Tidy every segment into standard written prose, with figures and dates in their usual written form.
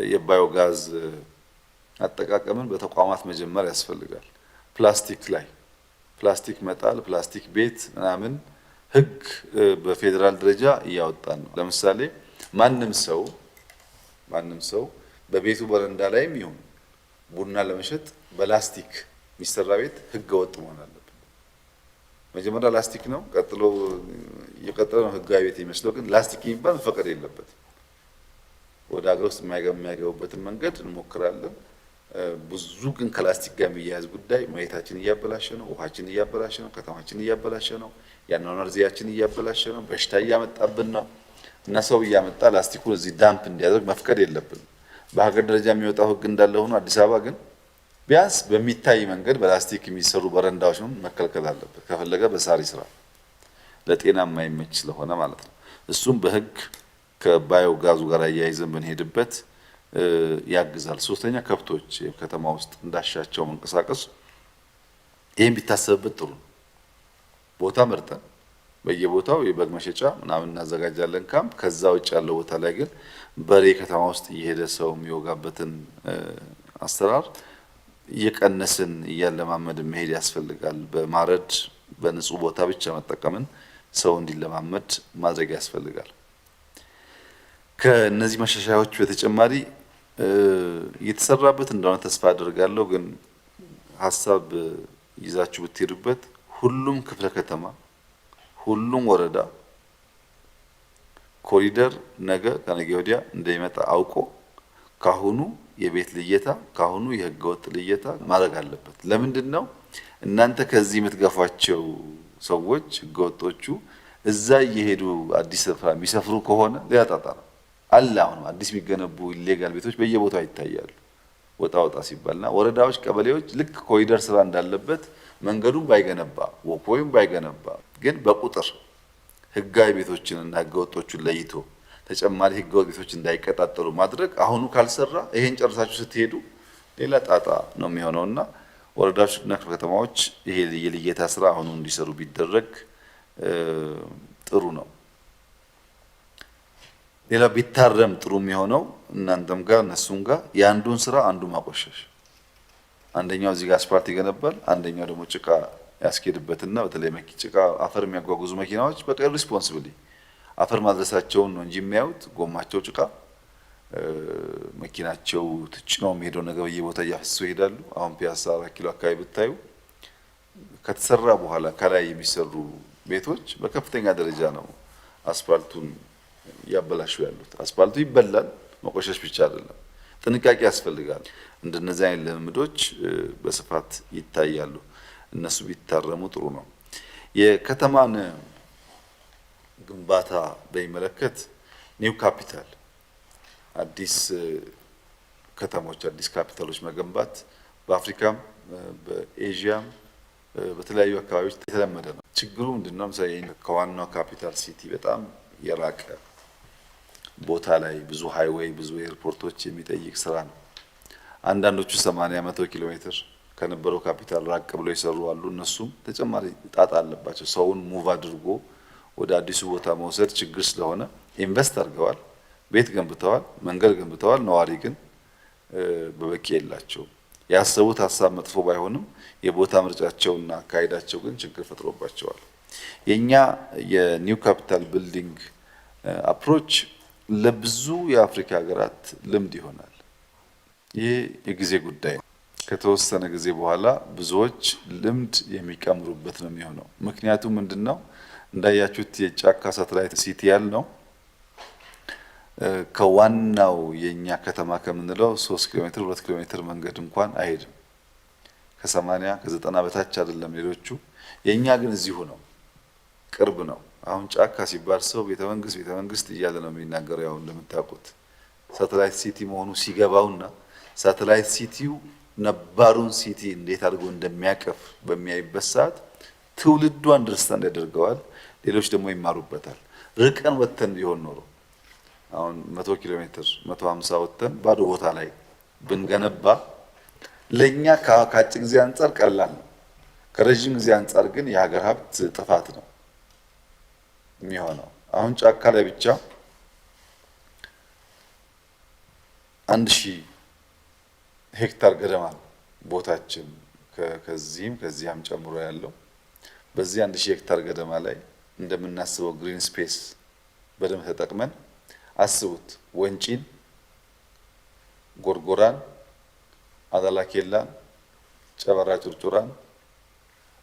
የባዮጋዝ አጠቃቀምን በተቋማት መጀመር ያስፈልጋል። ፕላስቲክ መጣል፣ ፕላስቲክ ቤት ምናምን ህግ በፌዴራል ደረጃ እያወጣን ነው። ለምሳሌ ማንም ሰው በቤቱ በረንዳ ላይም ይሁን ቡና ለመሸጥ በላስቲክ የሚሰራ ቤት ህገ ወጥ መሆን አለበት። መጀመሪያ ላስቲክ ነው፣ ቀጥሎ እየቀጠለ ነው ህጋዊ ቤት የሚመስለው፣ ግን ላስቲክ የሚባል መፈቀድ የለበትም። ወደ ሀገር ውስጥ የሚያገቡበትን መንገድ እንሞክራለን። ብዙ ግን ከላስቲክ ጋር የሚያያዝ ጉዳይ መሬታችን እያበላሸ ነው፣ ውሃችን እያበላሸ ነው፣ ከተማችን እያበላሸ ነው፣ የአኗኗር ዘይቤያችን እያበላሸ ነው፣ በሽታ እያመጣብን ነው እና ሰው እያመጣ ላስቲኩን እዚህ ዳምፕ እንዲያደርግ መፍቀድ የለብንም። በሀገር ደረጃ የሚወጣው ህግ እንዳለ ሆኖ አዲስ አበባ ግን ቢያንስ በሚታይ መንገድ በላስቲክ የሚሰሩ በረንዳዎች ነው መከልከል አለበት። ከፈለገ በሳር ይስራ፣ ለጤና የማይመች ስለሆነ ማለት ነው። እሱም በህግ ከባዮ ጋዙ ጋር አያይዘን ብንሄድበት ያግዛል። ሶስተኛ ከብቶች ከተማ ውስጥ እንዳሻቸው መንቀሳቀስ፣ ይሄን ቢታሰብበት ጥሩ ነው። ቦታ መርጠን በየቦታው የበግ መሸጫ ምናምን እናዘጋጃለን ካምፕ። ከዛ ውጭ ያለው ቦታ ላይ ግን በሬ ከተማ ውስጥ እየሄደ ሰው የሚወጋበትን አሰራር እየቀነስን እያለማመድን መሄድ ያስፈልጋል። በማረድ በንጹህ ቦታ ብቻ መጠቀምን ሰው እንዲለማመድ ማድረግ ያስፈልጋል። ከነዚህ መሻሻያዎች በተጨማሪ እየተሰራበት እንደሆነ ተስፋ አደርጋለሁ። ግን ሀሳብ ይዛችሁ ብትሄዱበት ሁሉም ክፍለ ከተማ፣ ሁሉም ወረዳ ኮሪደር ነገ ከነገ ወዲያ እንደሚመጣ አውቆ ካሁኑ የቤት ልየታ ካሁኑ የህገወጥ ልየታ ማድረግ አለበት። ለምንድን ነው እናንተ ከዚህ የምትገፏቸው ሰዎች ህገወጦቹ እዛ እየሄዱ አዲስ ስፍራ የሚሰፍሩ ከሆነ ሌላ ጣጣ ነው አለ። አሁን አዲስ የሚገነቡ ኢሌጋል ቤቶች በየቦታው ይታያሉ ወጣ ሲባልና ወረዳዎች፣ ቀበሌዎች ልክ ኮሪደር ስራ እንዳለበት መንገዱን ባይገነባ ወኮይም ባይገነባ ግን በቁጥር ህጋዊ ቤቶችንና ህገወጦቹን ለይቶ ተጨማሪ ህገወጥ ቤቶች እንዳይቀጣጠሉ ማድረግ አሁኑ ካልሰራ ይሄን ጨርሳችሁ ስትሄዱ ሌላ ጣጣ ነው የሚሆነውና ወረዳዎችና ከተማዎች ይሄ የልየታ ስራ አሁኑ እንዲሰሩ ቢደረግ ጥሩ ነው። ሌላ ቢታረም ጥሩ የሚሆነው እናንተም ጋር እነሱም ጋር የአንዱን ስራ አንዱ ማቆሸሽ፣ አንደኛው እዚህ ጋር አስፓልት ይገነባል፣ አንደኛው ደግሞ ጭቃ ያስኬድበትና በተለይ ጭቃ አፈር የሚያጓጉዙ መኪናዎች በቀር ሪስፖንሲብሊ አፈር ማድረሳቸውን ነው እንጂ የሚያዩት ጎማቸው ጭቃ መኪናቸው ትጭነው የሚሄደው ነገር በየቦታ እያፈሰሱ ይሄዳሉ። አሁን ፒያሳ 4 ኪሎ አካባቢ ብታዩ ከተሰራ በኋላ ከላይ የሚሰሩ ቤቶች በከፍተኛ ደረጃ ነው አስፓልቱን ያበላሹ ያሉት። አስፓልቱ ይበላል፣ መቆሸሽ ብቻ አይደለም፣ ጥንቃቄ ያስፈልጋል። እንደነዚህ አይነት ልምዶች በስፋት ይታያሉ። እነሱ ቢታረሙ ጥሩ ነው። የከተማን ግንባታ በሚመለከት ኒው ካፒታል አዲስ ከተሞች አዲስ ካፒታሎች መገንባት በአፍሪካም በኤዥያም በተለያዩ አካባቢዎች የተለመደ ነው። ችግሩ ምንድነው? ምሳሌ ከዋናው ካፒታል ሲቲ በጣም የራቀ ቦታ ላይ ብዙ ሃይዌይ ብዙ ኤርፖርቶች የሚጠይቅ ስራ ነው። አንዳንዶቹ 80-100 ኪሎ ሜትር ከነበረው ካፒታል ራቅ ብለው ይሰሩ አሉ። እነሱም ተጨማሪ ጣጣ አለባቸው። ሰውን ሙቭ አድርጎ ወደ አዲሱ ቦታ መውሰድ ችግር ስለሆነ ኢንቨስት አድርገዋል፣ ቤት ገንብተዋል፣ መንገድ ገንብተዋል። ነዋሪ ግን በበቂ የላቸውም። ያሰቡት ሀሳብ መጥፎ ባይሆንም የቦታ ምርጫቸውና አካሄዳቸው ግን ችግር ፈጥሮባቸዋል። የኛ የኒው ካፒታል ቢልዲንግ አፕሮች ለብዙ የአፍሪካ ሀገራት ልምድ ይሆናል። ይህ የጊዜ ጉዳይ ነው። ከተወሰነ ጊዜ በኋላ ብዙዎች ልምድ የሚቀምሩበት ነው የሚሆነው። ምክንያቱም ምንድነው እንዳያችሁት የጫካ ሳተላይት ሲቲ ያልነው ከዋናው የኛ ከተማ ከምንለው 3 ኪሎ ሜትር 2 ኪሎ ሜትር መንገድ እንኳን አይሄድም። ከ80 ከ90 በታች አይደለም ሌሎቹ። የኛ ግን እዚሁ ነው፣ ቅርብ ነው። አሁን ጫካ ሲባል ሰው ቤተ መንግስት እያለ ነው የሚናገረው። ያው እንደምታውቁት ሳተላይት ሲቲ መሆኑ ሲገባውና ሳተላይት ሲቲው ነባሩን ሲቲ እንዴት አድርጎ እንደሚያቀፍ በሚያይበት ሰዓት ትውልዱ አንደርስታንድ ያደርገዋል፣ ሌሎች ደግሞ ይማሩበታል። ርቀን ወጥተን ቢሆን ኖሮ አሁን 100 ኪሎ ሜትር 150 ወጥተን ባዶ ቦታ ላይ ብንገነባ ለኛ ከአጭር ጊዜ አንፃር ቀላል ነው። ከረጅም ጊዜ አንፃር ግን የሀገር ሀብት ጥፋት ነው የሚሆነው። አሁን ጫካ ላይ ብቻ 1000 ሄክታር ገደማ ቦታችን ከዚያም ጨምሮ ያለው በዚህ 1000 ሄክታር ገደማ ላይ እንደምናስበው ግሪን ስፔስ በደንብ ተጠቅመን አስቡት። ወንጪን፣ ጎርጎራን፣ አዳላኬላን፣ ጨበራ ጩርጩራን፣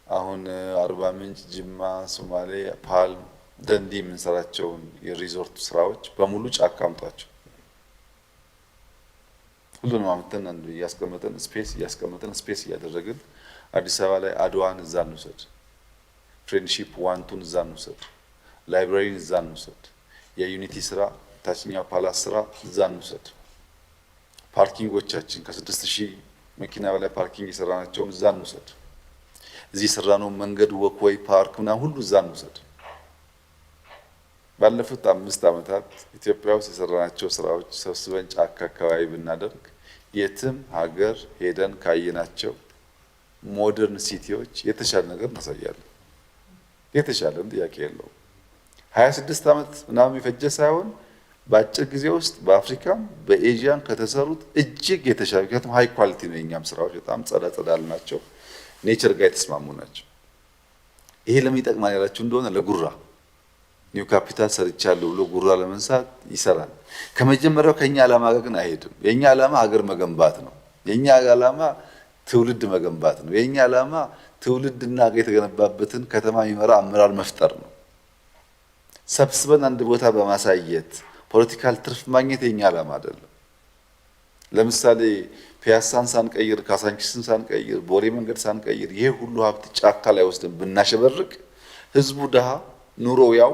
አሁን አርባ ምንጭ፣ ጅማ፣ ሶማሌ፣ ፓልም፣ ደንዲ የምንሰራቸውን የሪዞርት ስራዎች በሙሉ ጫካ አምጧቸው። ሁሉንም አምጥተን አንዱ እያስቀመጠን ስፔስ እያደረግን አዲስ አበባ ላይ አድዋን እዛ እንውሰድ፣ ፍሬንድሺፕ ዋንቱን እዛ እንውሰድ፣ ላይብራሪን እዛ እንውሰድ፣ የዩኒቲ ስራ ታችኛው ፓላስ ስራ እዛ እንውሰድ። ፓርኪንጎቻችን ከ6000 መኪና በላይ ፓርኪንግ የሰራናቸውን እዛ እንውሰድ። እዚህ የሰራነው መንገድ ወክወይ ፓርክ ምናምን ሁሉ እዛ እንውሰድ። ባለፉት 5 ዓመታት ኢትዮጵያ ውስጥ የሰራናቸው ስራዎች ሰብስበን ጫካ አካባቢ ብናደርግ የትም ሀገር ሄደን ካየናቸው ሞደርን ሲቲዎች የተሻለ ነገር እናሳያለን። የተሻለም ጥያቄ የለውም። 26 ዓመት ምናምን የፈጀ ሳይሆን በአጭር ጊዜ ውስጥ በአፍሪካም በኤዥያም ከተሰሩት እጅግ የተሻለ ምክንያቱም ሃይ ኳሊቲ ነው። የኛም ስራዎች በጣም ጸዳል ናቸው። ኔቸር ጋር የተስማሙ ናቸው። ይሄ ለምን ይጠቅማል ያላችሁ እንደሆነ ለጉራ ኒው ካፒታል ሰርቻለሁ ብሎ ጉራ ለመንሳት ይሰራል። ከመጀመሪያው ከኛ ዓላማ ጋር ግን አይሄድም። የኛ ዓላማ ሀገር መገንባት ነው። የኛ ዓላማ ትውልድ መገንባት ነው። የኛ ዓላማ ትውልድና ሀገር የተገነባበትን ከተማ የሚመራ አመራር መፍጠር ነው። ሰብስበን አንድ ቦታ በማሳየት ፖለቲካል ትርፍ ማግኘት የኛ ዓላማ አይደለም። ለምሳሌ ፒያሳን ሳንቀይር፣ ካሳንቺስን ሳንቀይር፣ ቦሌ መንገድ ሳንቀይር ይሄ ሁሉ ሀብት ጫካ ላይ ወስደን ብናሸበርቅ ህዝቡ ድሃ ኑሮው ያው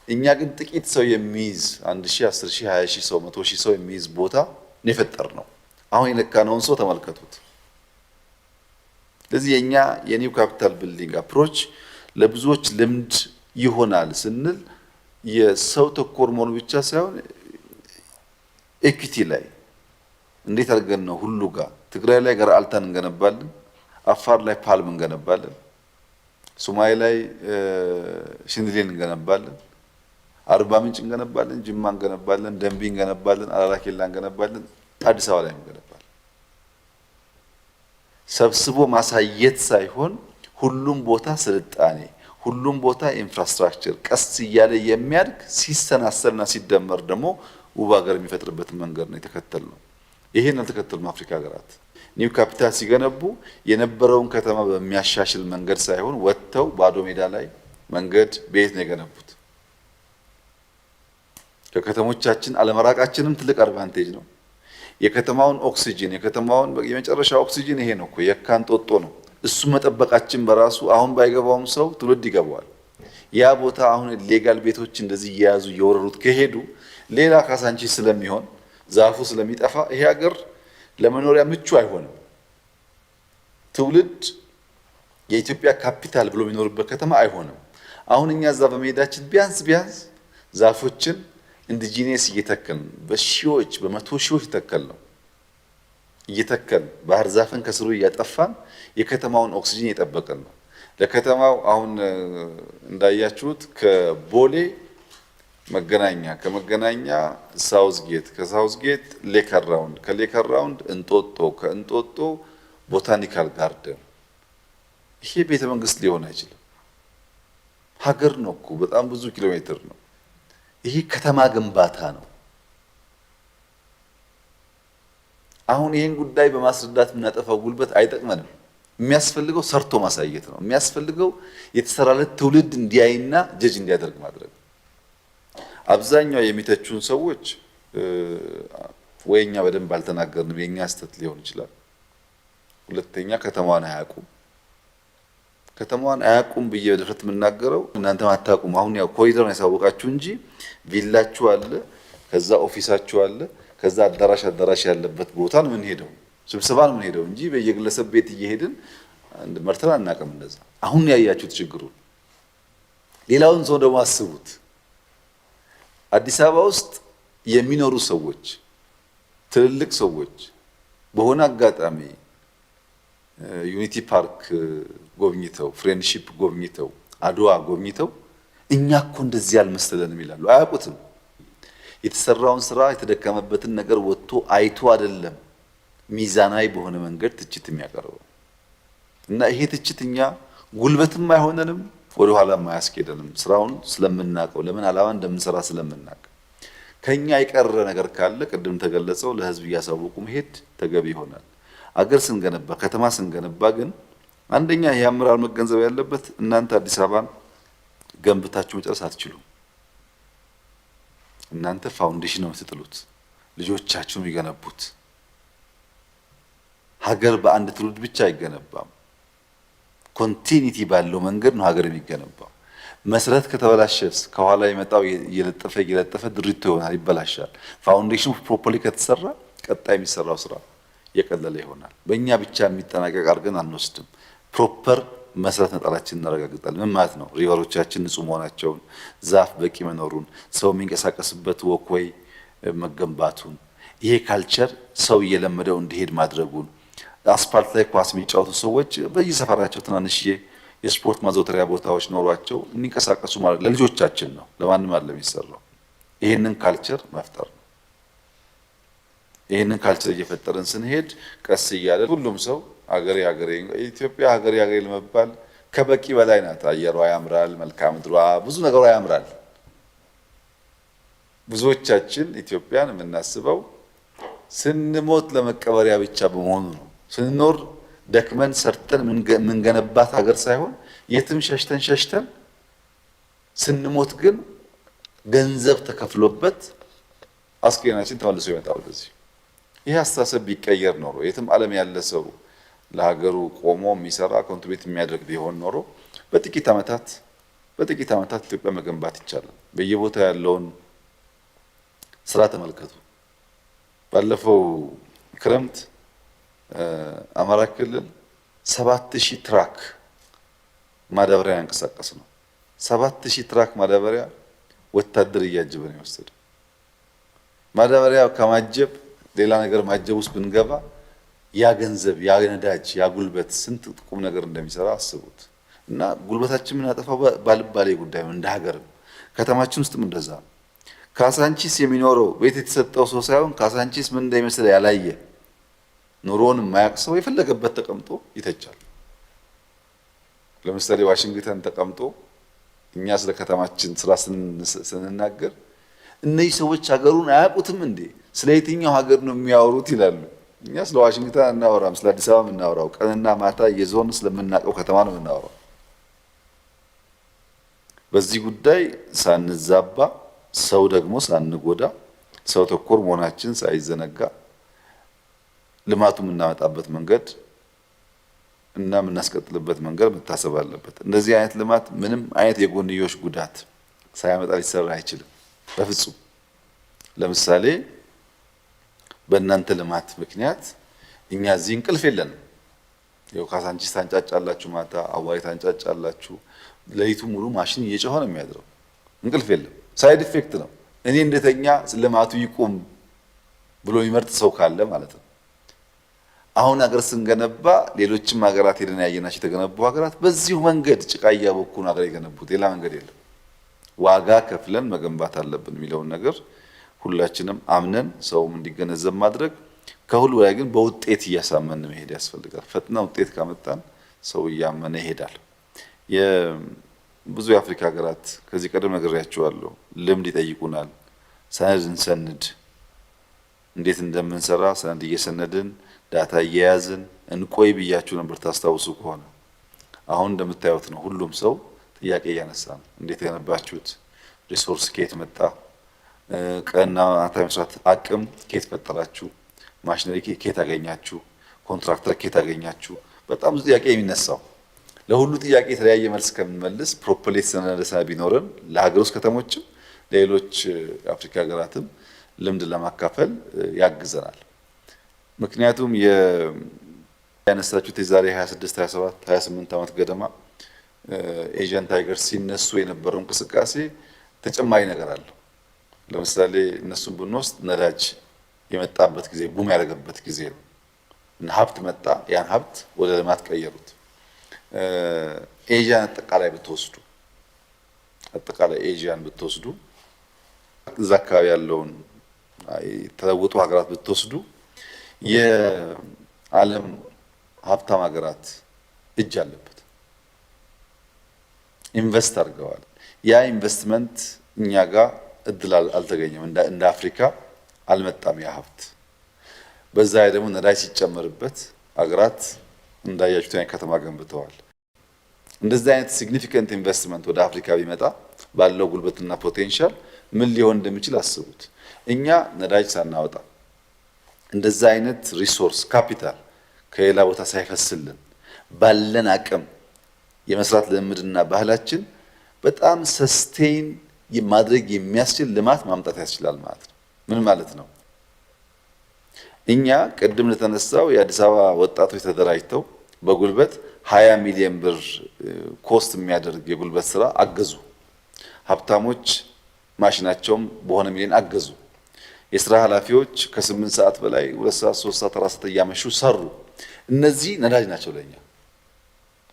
እኛ ግን ጥቂት ሰው የሚይዝ 1000፣ 10000፣ 20000 ሰው 100000 ሰው የሚይዝ ቦታ ነው የፈጠርነው። አሁን የነካነውን ሰው ተመልከቱት። ስለዚህ የኛ የኒው ካፒታል ቢልዲንግ አፕሮች ለብዙዎች ልምድ ይሆናል ስንል የሰው ተኮር መሆኑ ብቻ ሳይሆን ኢኩዊቲ ላይ እንዴት አድርገን ነው ሁሉ ጋር ትግራይ ላይ ገርአልታን እንገነባለን፣ አፋር ላይ ፓልም እንገነባለን፣ ሶማሌ ላይ ሽንድሌን እንገነባለን፣ አርባ ምንጭ እንገነባለን፣ ጅማ እንገነባለን፣ ደንቢ እንገነባለን፣ አራራኬላ እንገነባለን፣ አዲስ አበባ ላይ እንገነባለን። ሰብስቦ ማሳየት ሳይሆን ሁሉም ቦታ ስልጣኔ፣ ሁሉም ቦታ ኢንፍራስትራክቸር ቀስ እያለ የሚያድግ ሲሰናሰልና ሲደመር ደግሞ ውብ ሀገር የሚፈጥርበትን መንገድ ነው የተከተልነው። ይሄን አልተከተሉም አፍሪካ ሀገራት። ኒው ካፒታል ሲገነቡ የነበረውን ከተማ በሚያሻሽል መንገድ ሳይሆን ወጥተው ባዶ ሜዳ ላይ መንገድ ቤት ነው የገነቡት። ከከተሞቻችን አለመራቃችንም ትልቅ አድቫንቴጅ ነው። የከተማውን ኦክሲጅን የከተማውን የመጨረሻ ኦክሲጅን ይሄ ነው እኮ የካን ጦጦ ነው። እሱ መጠበቃችን በራሱ አሁን ባይገባውም ሰው ትውልድ ይገባዋል። ያ ቦታ አሁን ሌጋል ቤቶች እንደዚህ እየያዙ እየወረሩት ከሄዱ ሌላ ካሳንቺስ ስለሚሆን ዛፉ ስለሚጠፋ ይሄ ሀገር ለመኖሪያ ምቹ አይሆንም። ትውልድ የኢትዮጵያ ካፒታል ብሎ የሚኖርበት ከተማ አይሆንም። አሁን እኛ እዛ በመሄዳችን ቢያንስ ዛፎችን ኢንዲጂነስ እየተከልን በሺዎች በመቶ ሺዎች ተከል ነው እየተከል ባህር ዛፍን ከስሩ እያጠፋን የከተማውን ኦክሲጅን እየጠበቀን ነው። ለከተማው አሁን እንዳያችሁት ከቦሌ መገናኛ፣ ከመገናኛ ሳውዝ ጌት፣ ከሳውዝ ጌት ሌከር ራውንድ፣ ከሌከር ራውንድ እንጦጦ፣ ከእንጦጦ ቦታኒካል ጋርደን። ይሄ ቤተ መንግስት ሊሆን አይችልም። ሀገር ነው እኮ በጣም ብዙ ኪሎ ሜትር ነው። ይሄ ከተማ ግንባታ ነው። አሁን ይሄን ጉዳይ በማስረዳት የምናጠፋው ጉልበት አይጠቅመንም። የሚያስፈልገው ሰርቶ ማሳየት ነው። የሚያስፈልገው የተሰራለት ትውልድ እንዲያይና ጀጅ እንዲያደርግ ማድረግ። አብዛኛው የሚተቹን ሰዎች ወይኛ በደንብ አልተናገርንም፣ የኛ ስተት ሊሆን ይችላል። ሁለተኛ ከተማዋን አያውቁም። ከተማዋን አያውቁም ብዬ በድፍረት የምናገረው እናንተም አታውቁም። አሁን ያው ኮሪደር ነው ያሳወቃችሁ እንጂ ቪላችሁ አለ፣ ከዛ ኦፊሳችሁ አለ፣ ከዛ አዳራሽ ያለበት ቦታ ነው የምንሄደው፣ ስብሰባ ነው የምንሄደው እንጂ በየግለሰብ ቤት እየሄድን መርተን አናውቅም። እንደዛ አሁን ያያችሁት ችግሩ። ሌላውን ሰው ደግሞ አስቡት። አዲስ አበባ ውስጥ የሚኖሩ ሰዎች ትልልቅ ሰዎች በሆነ አጋጣሚ ዩኒቲ ፓርክ ጎብኝተው፣ ፍሬንድሺፕ ጎብኝተው፣ አድዋ ጎብኝተው እኛ እኮ እንደዚህ አልመሰለንም ይላሉ። አያውቁትም። የተሰራውን ስራ የተደከመበትን ነገር ወጥቶ አይቶ አይደለም ሚዛናዊ በሆነ መንገድ ትችት የሚያቀርበው እና ይሄ ትችት እኛ ጉልበትም አይሆነንም ወደ ኋላም አያስኬደንም። ስራውን ስለምናቀው ለምን ዓላማ እንደምንሰራ ስለምናቅ ከኛ የቀረ ነገር ካለ ቅድም ተገለጸው ለህዝብ እያሳወቁ መሄድ ተገቢ ይሆናል። አገር ስንገነባ ከተማ ስንገነባ ግን አንደኛ ይሄ አመራር መገንዘብ ያለበት እናንተ አዲስ አበባን ገንብታችሁ መጨረስ አትችሉም። እናንተ ፋውንዴሽን ነው የምትጥሉት፣ ልጆቻችሁ ነው የሚገነቡት። ሀገር በአንድ ትውልድ ብቻ አይገነባም። ኮንቲኒቲ ባለው መንገድ ነው ሀገር የሚገነባው። መሰረት ከተበላሸስ ከኋላ የመጣው እየለጠፈ ድሪቶ ይሆናል፣ ይበላሻል። ፋውንዴሽኑ ፕሮፐርሊ ከተሰራ ቀጣይ የሚሰራው ስራ የቀለለ ይሆናል። በእኛ ብቻ የሚጠናቀቅ አድርገን አንወስድም። ፕሮፐር መሰረት መጣላችንን እናረጋግጣለን። ምን ማለት ነው? ሪቨሮቻችን ንጹህ መሆናቸውን፣ ዛፍ በቂ መኖሩን፣ ሰው የሚንቀሳቀስበት ወክወይ መገንባቱን፣ ይሄ ካልቸር ሰው እየለመደው እንዲሄድ ማድረጉን፣ አስፋልት ላይ ኳስ የሚጫወቱ ሰዎች በየሰፈራቸው ትናንሽዬ የስፖርት ማዘውተሪያ ቦታዎች ኖሯቸው እንዲንቀሳቀሱ ማለት ለልጆቻችን ነው፣ ለማንም አይደለም የሚሰራው። ይሄንን ካልቸር መፍጠር ነው። ይሄንን ካልቸር እየፈጠርን ስንሄድ ቀስ እያለ ሁሉም ሰው ሀገሬ ሀገሬ ኢትዮጵያ ሀገሬ ሀገሬ ለመባል ከበቂ በላይ ናት። አየሯ ያምራል፣ መልክዓ ምድሯ፣ ብዙ ነገሯ ያምራል። ብዙዎቻችን ኢትዮጵያን የምናስበው ስንሞት ለመቀበሪያ ብቻ በመሆኑ ነው። ስንኖር ደክመን ሰርተን የምንገነባት ሀገር ሳይሆን የትም ሸሽተን ስንሞት ግን ገንዘብ ተከፍሎበት አስክሬናችን ተመልሶ ይመጣል ወደዚህ። ይህ አስተሳሰብ ቢቀየር ኖሮ የትም ዓለም ያለ ሰው ለሀገሩ ቆሞ የሚሰራ ኮንትሪቢዩት የሚያደርግ ቢሆን ኖሮ በጥቂት ዓመታት ኢትዮጵያ መገንባት ይቻላል። በየቦታው ያለውን ስራ ተመልከቱ። ባለፈው ክረምት አማራ ክልል 7000 ትራክ ማዳበሪያ ያንቀሳቀስ ነው። 7000 ትራክ ማዳበሪያ ወታደር እያጀበ ነው የወሰደው። ማዳበሪያ ከማጀብ ሌላ ነገር ማጀብ ውስጥ ብንገባ ያ ገንዘብ፣ ያ ነዳጅ፣ ያ ጉልበት ስንት ቁም ነገር እንደሚሰራ አስቡት። እና ጉልበታችን የምናጠፋው ባልባሌ ጉዳይ ነው። እንደ ሀገርም ከተማችን ውስጥም እንደዛ ነው። ካሳንቺስ የሚኖረው ቤት የተሰጠው ሰው ሳይሆን ካሳንቺስ ምን እንደሚመስል ያላየ ኑሮውን የማያውቅ ሰው የፈለገበት ተቀምጦ ይተቻል። ለምሳሌ ዋሽንግተን ተቀምጦ እኛ ስለ ከተማችን ስራ ስንናገር እነዚህ ሰዎች ሀገሩን አያውቁትም እንዴ? ስለ የትኛው ሀገር ነው የሚያወሩት ይላሉ። እኛ ስለ ዋሽንግተን እናወራም፣ ስለ አዲስ አበባ የምናወራው ቀንና ማታ የዞን ስለምናውቀው ከተማ ነው የምናወራው። በዚህ ጉዳይ ሳንዛባ ሰው ደግሞ ሳንጎዳ ሰው ተኮር መሆናችን ሳይዘነጋ ልማቱ የምናመጣበት መንገድ እና የምናስቀጥልበት መንገድ መታሰብ አለበት። እንደዚህ አይነት ልማት ምንም አይነት የጎንዮሽ ጉዳት ሳያመጣ ሊሰራ አይችልም በፍጹም። ለምሳሌ በእናንተ ልማት ምክንያት እኛ እዚህ እንቅልፍ የለንም። ያው ካሳንቺስ ታንጫጫላችሁ፣ ማታ አዋይ ታንጫጫላችሁ፣ ሌሊቱ ሙሉ ማሽን እየጮኸ ነው የሚያድረው። እንቅልፍ የለም። ሳይድ ኢፌክት ነው። እኔ እንደተኛ ልማቱ ይቁም ብሎ የሚመርጥ ሰው ካለ ማለት ነው። አሁን ሀገር ስንገነባ ሌሎችም ሀገራት ሄደን ያየናቸው የተገነቡ ሀገራት በዚሁ መንገድ ጭቃ እያቦኩ ነው ሀገር የገነቡት። ሌላ መንገድ የለም። ዋጋ ከፍለን መገንባት አለብን የሚለውን ነገር ሁላችንም አምነን ሰውም እንዲገነዘብ ማድረግ፣ ከሁሉ በላይ ግን በውጤት እያሳመን መሄድ ያስፈልጋል። ፈጥና ውጤት ካመጣን ሰው እያመነ ይሄዳል። ብዙ የአፍሪካ ሀገራት ከዚህ ቀደም ነግሬያቸዋለሁ፣ ልምድ ይጠይቁናል። ሰነድ እንሰንድ፣ እንዴት እንደምንሰራ ሰነድ እየሰነድን ዳታ እየያዝን እንቆይ ብያችሁ ነበር ታስታውሱ ከሆነ። አሁን እንደምታዩት ነው። ሁሉም ሰው ጥያቄ እያነሳ ነው። እንዴት የገነባችሁት? ሪሶርስ ከየት መጣ? ቀንና ማታ መስራት አቅም ከየት ፈጠራችሁ? ማሽነሪ ከየት አገኛችሁ? ኮንትራክተር ከየት አገኛችሁ? በጣም ብዙ ጥያቄ የሚነሳው። ለሁሉ ጥያቄ የተለያየ መልስ ከምንመልስ ፕሮፐርሊ የተሰነደ ሰነድ ቢኖረን ለሀገር ውስጥ ከተሞችም ለሌሎች የአፍሪካ ሀገራትም ልምድ ለማካፈል ያግዘናል። ምክንያቱም ያነሳችሁት የዛሬ 26 27 28 ዓመት ገደማ ኤዥያን ታይገር ሲነሱ የነበረው እንቅስቃሴ ተጨማሪ ነገር አለው። ለምሳሌ እነሱን ብንወስድ ነዳጅ የመጣበት ጊዜ ቡም ያደረገበት ጊዜ ነው እና ሀብት መጣ። ያን ሀብት ወደ ልማት ቀየሩት። ኤዥያን አጠቃላይ ኤዥያን ብትወስዱ እዛ አካባቢ ያለውን የተለወጡ ሀገራት ብትወስዱ የዓለም ሀብታም ሀገራት እጅ አለበት። ኢንቨስት አድርገዋል። ያ ኢንቨስትመንት እኛ ጋር እድል አልተገኘም። እንደ አፍሪካ አልመጣም ያ ሀብት። በዛ ላይ ደግሞ ነዳጅ ሲጨመርበት ሀገራት እንዳያችሁት ያን ከተማ ገንብተዋል። እንደዚህ አይነት ሲግኒፊካንት ኢንቨስትመንት ወደ አፍሪካ ቢመጣ ባለው ጉልበትና ፖቴንሻል ምን ሊሆን እንደሚችል አስቡት። እኛ ነዳጅ ሳናወጣ እንደዛ አይነት ሪሶርስ ካፒታል ከሌላ ቦታ ሳይፈስልን ባለን አቅም የመስራት ልምድና ባህላችን በጣም ሰስቴን ማድረግ የሚያስችል ልማት ማምጣት ያስችላል ማለት ነው። ምን ማለት ነው? እኛ ቅድም ለተነሳው የአዲስ አበባ ወጣቶች ተደራጅተው በጉልበት 20 ሚሊዮን ብር ኮስት የሚያደርግ የጉልበት ስራ አገዙ። ሀብታሞች ማሽናቸውም በሆነ ሚሊዮን አገዙ። የስራ ኃላፊዎች ከ8 ሰዓት በላይ 2 ሰዓት 3 ሰዓት 4 ሰዓት እያመሹ ሰሩ። እነዚህ ነዳጅ ናቸው ለኛ።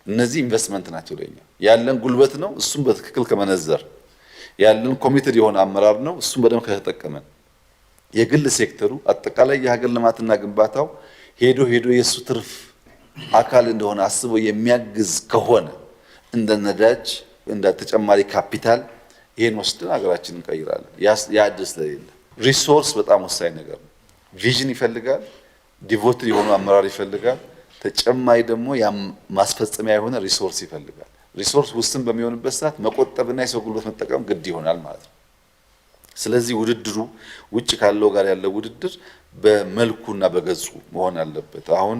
እነዚህ ኢንቨስትመንት ናቸው ለኛ። ያለን ጉልበት ነው። እሱም በትክክል ከመነዘር ያለን ኮሚትድ የሆነ አመራር ነው። እሱም በደንብ ከተጠቀመን የግል ሴክተሩ አጠቃላይ የሀገር ልማትና ግንባታው ሄዶ የሱ ትርፍ አካል እንደሆነ አስቦ የሚያግዝ ከሆነ እንደ ነዳጅ እንደ ተጨማሪ ካፒታል ይሄን ወስደን ሀገራችንን እንቀይራለን። ያ እድል ስለሌለ ሪሶርስ በጣም ወሳኝ ነገር ነው። ቪዥን ይፈልጋል፣ ዲቮትድ የሆኑ አመራር ይፈልጋል። ተጨማሪ ደግሞ ማስፈጸሚያ የሆነ ሪሶርስ ይፈልጋል። ሪሶርስ ውስን በሚሆንበት ሰዓት መቆጠብና የሰው ጉልበት መጠቀም ግድ ይሆናል ማለት ነው። ስለዚህ ውድድሩ ውጭ ካለው ጋር ያለው ውድድር በመልኩና በገጹ መሆን አለበት። አሁን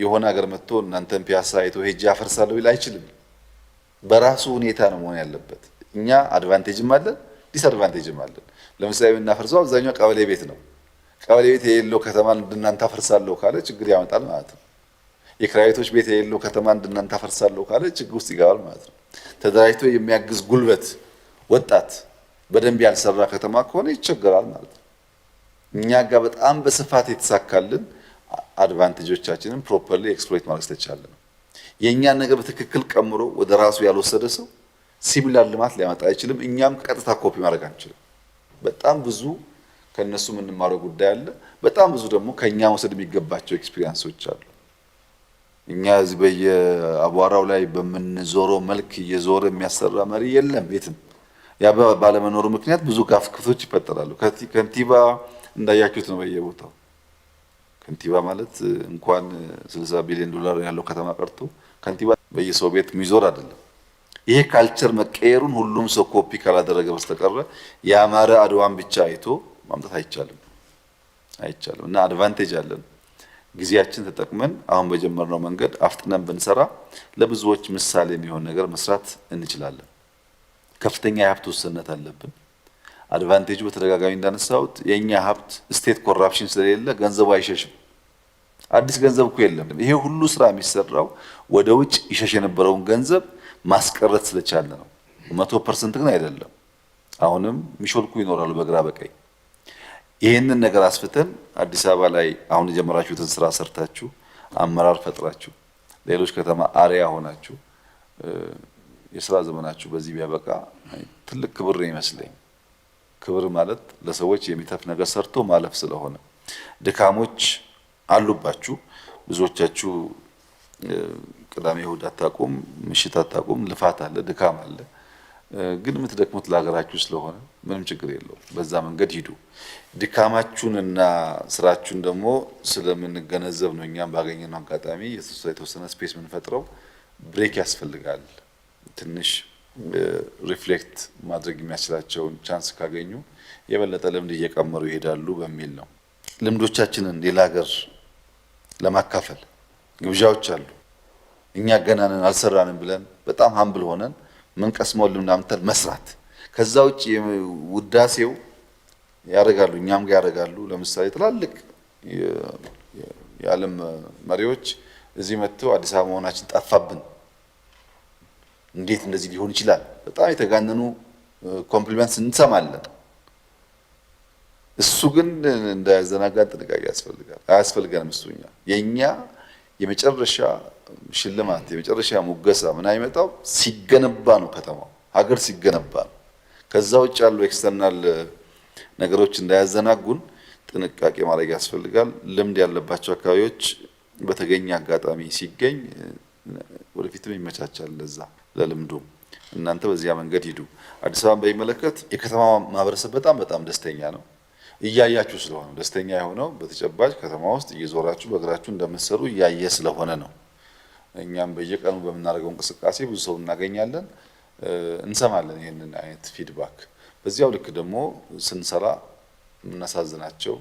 የሆነ ሀገር መጥቶ እናንተን ፒያሳ አይቶ ሄጄ አፈርሳለሁ ሊል አይችልም። በራሱ ሁኔታ ነው መሆን ያለበት። እኛ አድቫንቴጅም አለን፣ ዲስአድቫንቴጅም አለን። ለምሳሌ የምናፈርሰው አብዛኛው ቀበሌ ቤት ነው። ቀበሌ ቤት የሌለው ከተማ እንደናንተ አፈርሳለሁ ካለ ችግር ያመጣል ማለት ነው። የኪራይ ቤቶች ቤት የሌለው ከተማ እንደናንተ አፈርሳለሁ ካለ ችግር ውስጥ ይገባል ማለት ነው። ተደራጅቶ የሚያግዝ ጉልበት ወጣት በደንብ ያልሰራ ከተማ ከሆነ ይቸገራል ማለት ነው። እኛ ጋር በጣም በስፋት የተሳካልን አድቫንቴጆቻችንን ፕሮፐርሊ ኤክስፕሎይት ማድረግ ስለቻለ ነው። የእኛን ነገር በትክክል ቀምሮ ወደ ራሱ ያልወሰደ ሰው ሲሚላር ልማት ሊያመጣ አይችልም። እኛም ቀጥታ ኮፒ ማድረግ አንችልም። በጣም ብዙ ከነሱ የምንማረው ጉዳይ አለ። በጣም ብዙ ደግሞ ከኛ መውሰድ የሚገባቸው ኤክስፒሪየንሶች አሉ። እኛ እዚህ በየአቧራው ላይ በምንዞረው መልክ እየዞረ የሚያሰራ መሪ የለም የትም። ያ ባለመኖሩ ምክንያት ብዙ ጋፍ ክፍቶች ይፈጠራሉ። ከንቲባ እንዳያችሁት ነው በየቦታው። ከንቲባ ማለት እንኳን 60 ቢሊዮን ዶላር ያለው ከተማ ቀርቶ ከንቲባ በየሰው ቤት የሚዞር አይደለም። ይሄ ካልቸር መቀየሩን ሁሉም ሰው ኮፒ ካላደረገ በስተቀር ያማረ አድዋን ብቻ አይቶ ማምጣት አይቻልም። እና አድቫንቴጅ አለን። ጊዜያችን ተጠቅመን አሁን በጀመርነው መንገድ አፍጥነን ብንሰራ ለብዙዎች ምሳሌ የሚሆን ነገር መስራት እንችላለን። ከፍተኛ የሀብት ውስንነት አለብን። አድቫንቴጁ በተደጋጋሚ እንዳነሳሁት የኛ ሀብት ስቴት ኮራፕሽን ስለሌለ ገንዘቡ አይሸሽም። አዲስ ገንዘብ እኮ የለም። ይሄ ሁሉ ስራ የሚሰራው ወደ ውጭ ይሸሽ የነበረውን ገንዘብ ማስቀረት ስለቻለ ነው። 100% ግን አይደለም። አሁንም የሚሾልኩ ይኖራሉ በግራ በቀኝ። ይህንን ነገር አስፍተን አዲስ አበባ ላይ አሁን የጀመራችሁትን ስራ ሰርታችሁ አመራር ፈጥራችሁ ሌሎች ከተማ አሪያ ሆናችሁ የስራ ዘመናችሁ በዚህ ቢያበቃ ትልቅ ክብር ነው ይመስለኝ። ክብር ማለት ለሰዎች የሚተርፍ ነገር ሰርቶ ማለፍ ስለሆነ ድካሞች አሉባችሁ። ብዙዎቻችሁ ቅዳሜ እሑድ አታቁም፣ ምሽት አታቁም፣ ልፋት አለ፣ ድካም አለ። ግን የምትደክሙት ለሀገራችሁ ስለሆነ ምንም ችግር የለውም። በዛ መንገድ ሂዱ። ድካማችሁንና ስራችሁን ደግሞ ስለምንገነዘብ ነው እኛም ባገኘነው አጋጣሚ የተወሰነ ስፔስ የምንፈጥረው። ብሬክ ያስፈልጋል። ትንሽ ሪፍሌክት ማድረግ የሚያስችላቸውን ቻንስ ካገኙ የበለጠ ልምድ እየቀመሩ ይሄዳሉ በሚል ነው። ልምዶቻችንን ሌላ ሀገር ለማካፈል ግብዣዎች አሉ። እኛ ገናንን አልሰራንም ብለን በጣም ሀምብል ሆነን ምን ቀስመው ልምድ አምጥተን መስራት። ከዛ ውጭ ውዳሴው ያደርጋሉ፣ እኛም ጋር ያደርጋሉ። ለምሳሌ ትላልቅ የዓለም መሪዎች እዚህ መጥተው አዲስ አበባ መሆናችን ጠፋብን፣ እንዴት እንደዚህ ሊሆን ይችላል? በጣም የተጋነኑ ኮምፕሊመንትስ እንሰማለን። እሱ ግን እንዳያዘናጋን ጥንቃቄ ያስፈልጋል። አያስፈልገንም። እሱኛ የኛ የመጨረሻ ሽልማት የመጨረሻ ሙገሳ ምን አይመጣው ሲገነባ ነው። ከተማው ሀገር ሲገነባ ነው። ከዛ ውጭ ያሉ ኤክስተርናል ነገሮች እንዳያዘናጉን ጥንቃቄ ማድረግ ያስፈልጋል። ልምድ ያለባቸው አካባቢዎች በተገኘ አጋጣሚ ሲገኝ ወደፊትም ይመቻቻል ለዛ ለልምዱ። እናንተ በዚያ መንገድ ሂዱ። አዲስ አበባን በሚመለከት የከተማ ማህበረሰብ በጣም ደስተኛ ነው። እያያችሁ ስለሆነ ደስተኛ የሆነው በተጨባጭ ከተማ ውስጥ እየዞራችሁ በእግራችሁ እንደምትሰሩ እያየ ስለሆነ ነው። እኛም በየቀኑ በምናደርገው እንቅስቃሴ ብዙ ሰው እናገኛለን፣ እንሰማለን ይሄንን አይነት ፊድባክ። በዚያው ልክ ደግሞ ስንሰራ የምናሳዝናቸው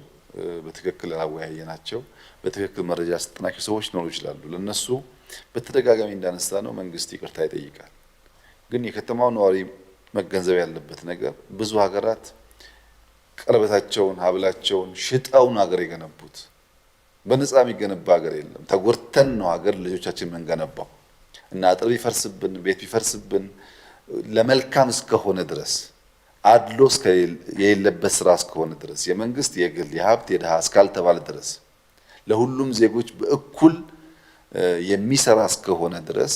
በትክክል ያላወያየናቸው በትክክል መረጃ ያሰጠናቸው ሰዎች ሊኖሩ ይችላሉ። ለነሱ በተደጋጋሚ እንዳነሳ ነው መንግስት ይቅርታ ይጠይቃል። ግን የከተማው ነዋሪ መገንዘብ ያለበት ነገር ብዙ ሀገራት ቀለበታቸውን ሀብላቸውን ሽጠውን ሀገር የገነቡት። በነፃ የሚገነባ ሀገር የለም። ተጎርተን ነው ሀገር ልጆቻችን የምንገነባው እና አጥር ቢፈርስብን ቤት ቢፈርስብን ለመልካም እስከሆነ ድረስ አድሎ የሌለበት ስራ እስከሆነ ድረስ የመንግስት የግል የሀብት የድሃ እስካልተባለ ድረስ ለሁሉም ዜጎች በእኩል የሚሰራ እስከሆነ ድረስ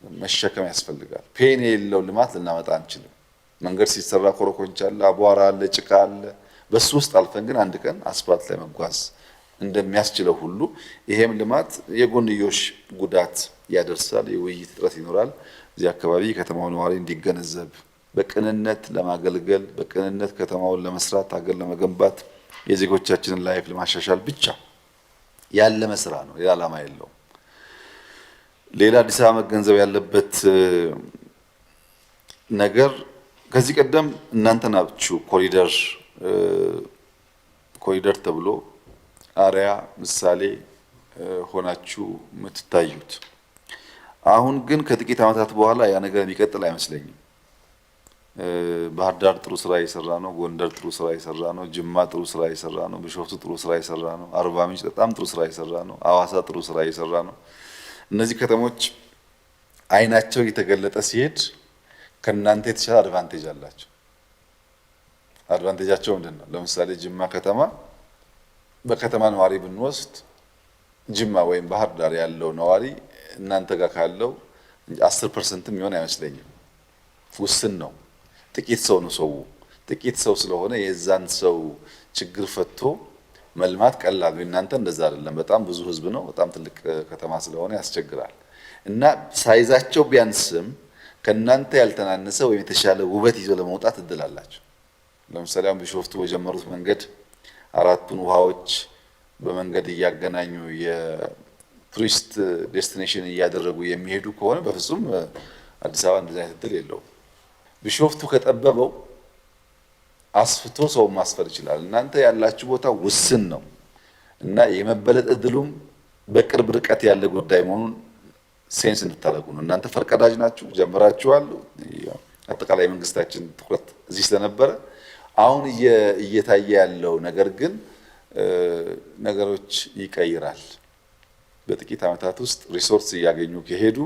መሸከም ያስፈልጋል። ፔን የሌለው ልማት ልናመጣ አንችልም። መንገድ ሲሰራ ኮረኮንች አለ፣ አቧራ አለ፣ ጭቃ አለ። በሱ ውስጥ አልፈን ግን አንድ ቀን አስፋልት ላይ መጓዝ እንደሚያስችለው ሁሉ ይሄም ልማት የጎንዮሽ ጉዳት ያደርሳል። የውይይት እጥረት ይኖራል። እዚህ አካባቢ ከተማው ነዋሪ እንዲገነዘብ በቅንነት ለማገልገል በቅንነት ከተማውን ለመስራት ሀገር ለመገንባት የዜጎቻችንን ላይፍ ለማሻሻል ብቻ ያለመ ስራ ነው። ሌላ ዓላማ የለውም። ሌላ አዲስ አበባ መገንዘብ ያለበት ነገር ከዚህ ቀደም እናንተ ናችሁ ኮሪደር ተብሎ አሪያ ምሳሌ ሆናችሁ የምትታዩት። አሁን ግን ከጥቂት ዓመታት በኋላ ያ ነገር የሚቀጥል አይመስለኝም። ባህር ዳር ጥሩ ስራ እየሰራ ነው። ጎንደር ጥሩ ስራ እየሰራ ነው። ጅማ ጥሩ ስራ እየሰራ ነው። ቢሾፍቱ ጥሩ ስራ እየሰራ ነው። አርባ ምንጭ በጣም ጥሩ ስራ እየሰራ ነው። አዋሳ ጥሩ ስራ እየሰራ ነው። እነዚህ ከተሞች አይናቸው እየተገለጠ ሲሄድ ከናንተ የተሻለ አድቫንቴጅ አላቸው። አድቫንቴጃቸው ምንድነው? ለምሳሌ ጅማ ከተማ በከተማ ነዋሪ ብንወስድ ጅማ ወይም ባህር ዳር ያለው ነዋሪ እናንተ ጋር ካለው 10% የሚሆን አይመስለኝም። ውስን ነው። ጥቂት ሰው ነው። ሰው ጥቂት ሰው ስለሆነ የዛን ሰው ችግር ፈቶ መልማት ቀላል ነው። እናንተ እንደዛ አይደለም። በጣም ብዙ ህዝብ ነው። በጣም ትልቅ ከተማ ስለሆነ ያስቸግራል። እና ሳይዛቸው ቢያንስም ከናንተ ያልተናነሰ ወይም የተሻለ ውበት ይዞ ለመውጣት እድል አላቸው። ለምሳሌ አሁን ቢሾፍቱ በጀመሩት መንገድ አራቱን ውሃዎች በመንገድ እያገናኙ የቱሪስት ዴስቲኔሽን እያደረጉ የሚሄዱ ከሆነ በፍጹም አዲስ አበባ እንደዚህ አይነት እድል የለውም። ቢሾፍቱ ከጠበበው አስፍቶ ሰው ማስፈር ይችላል። እናንተ ያላችሁ ቦታ ውስን ነው እና የመበለጥ እድሉም በቅርብ ርቀት ያለ ጉዳይ መሆኑን ሴንስ እንድታደርጉ ነው። እናንተ ፈርቀዳጅ ናችሁ፣ ጀምራችኋል። አጠቃላይ መንግስታችን ትኩረት እዚህ ስለነበረ አሁን እየታየ ያለው ነገር ግን ነገሮች ይቀይራል። በጥቂት ዓመታት ውስጥ ሪሶርስ እያገኙ ከሄዱ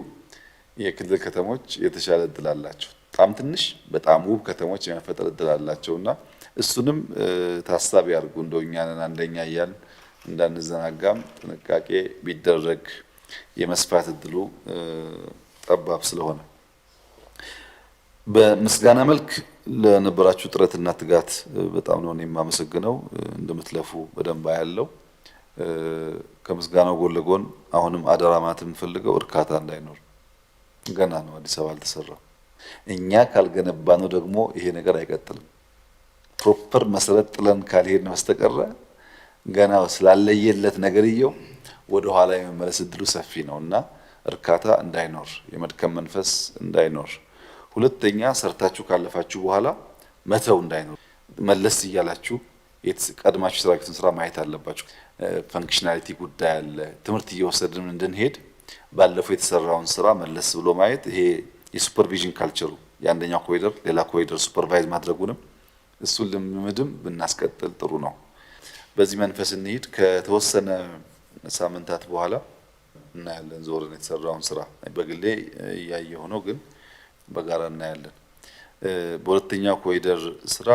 የክልል ከተሞች የተሻለ እድል አላቸው። በጣም ትንሽ በጣም ውብ ከተሞች የመፈጠር እድል አላቸውና እሱንም ታሳቢ አድርጉ። እንደው እኛንን አንደኛ እያልን እንዳንዘናጋም ጥንቃቄ ቢደረግ የመስፋት እድሉ ጠባብ ስለሆነ በምስጋና መልክ ለነበራችሁ ጥረትና ትጋት በጣም ነው የማመሰግነው። እንደምትለፉ በደንብ ያለው ከምስጋናው ጎን ለጎን አሁንም አደራ ማለት የምፈልገው እርካታ እንዳይኖር ገና ነው። አዲስ አበባ አልተሰራም። እኛ ካልገነባ ነው ደግሞ ይሄ ነገር አይቀጥልም። ፕሮፐር መሰረት ጥለን ካልሄድን በስተቀር ገና ስላለየለት ነገርየው ወደ ኋላ የመመለስ እድሉ ሰፊ ነውና እርካታ እንዳይኖር፣ የመድከም መንፈስ እንዳይኖር፣ ሁለተኛ ሰርታችሁ ካለፋችሁ በኋላ መተው እንዳይኖር፣ መለስ እያላችሁ ቀድማችሁ የሰራችሁትን ስራ ማየት አለባችሁ። ፈንክሽናሊቲ ጉዳይ አለ። ትምህርት እየወሰድን እንድንሄድ ባለፈው የተሰራውን ስራ መለስ ብሎ ማየት ይሄ የሱፐርቪዥን ካልቸሩ የአንደኛው ኮሪደር ሌላ ኮሪደር ሱፐርቫይዝ ማድረጉንም እሱን ልምምድም ብናስቀጥል ጥሩ ነው። በዚህ መንፈስ እንሂድ። ከተወሰነ ሳምንታት በኋላ እናያለን ዞርን የተሰራውን ስራ። በግሌ እያየሁ ነው፣ ግን በጋራ እናያለን። በሁለተኛው ኮሪደር ስራ